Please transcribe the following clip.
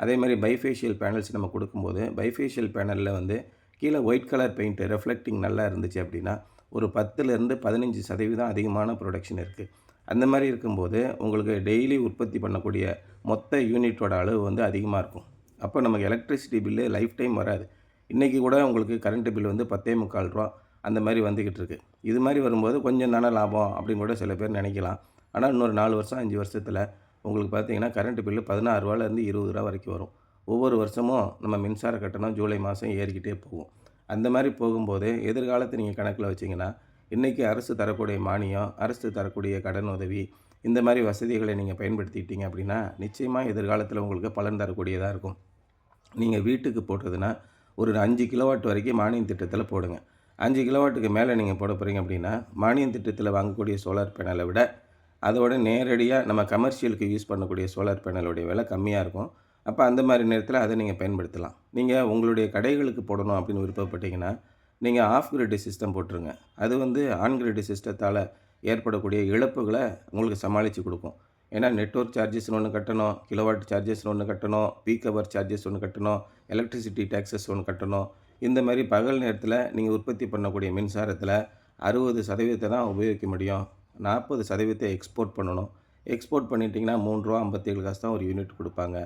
அதே மாதிரி bifacial panels நம்ம கொடுக்கும்போது பைஃபேஷியல் பேனலில் வந்து கீழே ஒயிட் கலர் பெயிண்ட்டு ரெஃப்ளெக்டிங் நல்லா இருந்துச்சு அப்படின்னா ஒரு 10லேருந்து 15% அதிகமான ப்ரொடக்ஷன் இருக்குது. அந்த மாதிரி இருக்கும்போது உங்களுக்கு டெய்லி உற்பத்தி பண்ணக்கூடிய மொத்த யூனிட்டோட அளவு வந்து அதிகமாக இருக்கும். அப்போ நமக்கு எலக்ட்ரிசிட்டி பில்லு லைஃப் டைம் வராது. இன்றைக்கி கூட உங்களுக்கு கரண்ட்டு பில் வந்து ₹10.25 அந்த மாதிரி வந்துக்கிட்டு இருக்கு. இது மாதிரி வரும்போது கொஞ்சம் தானே லாபம் அப்படின்னு கூட சில பேர் நினைக்கலாம். ஆனால் இன்னொரு 4 வருஷம் 5 வருஷத்தில் உங்களுக்கு பார்த்தீங்கன்னா கரண்ட்டு பில்லு ₹16லேருந்து ₹20 வரைக்கும் வரும். ஒவ்வொரு வருஷமும் நம்ம மின்சார கட்டணம் ஜூலை மாதம் ஏறிக்கிட்டே போகும். அந்த மாதிரி போகும்போது எதிர்காலத்தை நீங்கள் கணக்கில் வச்சிங்கன்னா இன்றைக்கி அரசு தரக்கூடிய மானியம், அரசு தரக்கூடிய கடன் உதவி இந்த மாதிரி வசதிகளை நீங்கள் பயன்படுத்திக்கிட்டீங்க அப்படின்னா நிச்சயமாக எதிர்காலத்தில் உங்களுக்கு பலன் தரக்கூடியதாக இருக்கும். நீங்கள் வீட்டுக்கு போட்டதுன்னா ஒரு 5 கிலோவாட் வரைக்கும் மானியம் திட்டத்தில் போடுங்க. 5 கிலோவாட்டுக்கு மேலே நீங்கள் போட போகிறீங்க அப்படின்னா மானியம் திட்டத்தில் வாங்கக்கூடிய சோலார் பேனலை விட அதோட நேரடியாக நம்ம கமர்ஷியலுக்கு யூஸ் பண்ணக்கூடிய சோலார் பேனலுடைய விலை கம்மியாக இருக்கும். அப்போ அந்த மாதிரி நேரத்தில் அதை நீங்கள் பயன்படுத்தலாம். நீங்கள் உங்களுடைய கடைகளுக்கு போடணும் அப்படின்னு விருப்பப்பட்டீங்கன்னா நீங்கள் ஆஃப் கிரிட் சிஸ்டம் போட்டுருங்க. அது வந்து ஆன் கிரிட் சிஸ்டத்தால் ஏற்படக்கூடிய இழப்புகளை உங்களுக்கு சமாளித்து கொடுக்கும். ஏன்னா நெட்வொர்க் சார்ஜஸ்னு ஒன்று கட்டணும், கிலோவாட் சார்ஜஸ்னு ஒன்று கட்டணும், பீக் ஹவர் சார்ஜஸ் ஒன்று கட்டணும், எலக்ட்ரிசிட்டி டேக்ஸஸ் ஒன்று கட்டணும். இந்த மாதிரி பகல் நேரத்தில் நீங்கள் உற்பத்தி பண்ணக்கூடிய மின்சாரத்தில் 60% தான் உபயோகிக்க முடியும். 40% எக்ஸ்போர்ட் பண்ணணும். எக்ஸ்போர்ட் பண்ணிட்டீங்கன்னா ₹3.57 தான் ஒரு யூனிட் கொடுப்பாங்க.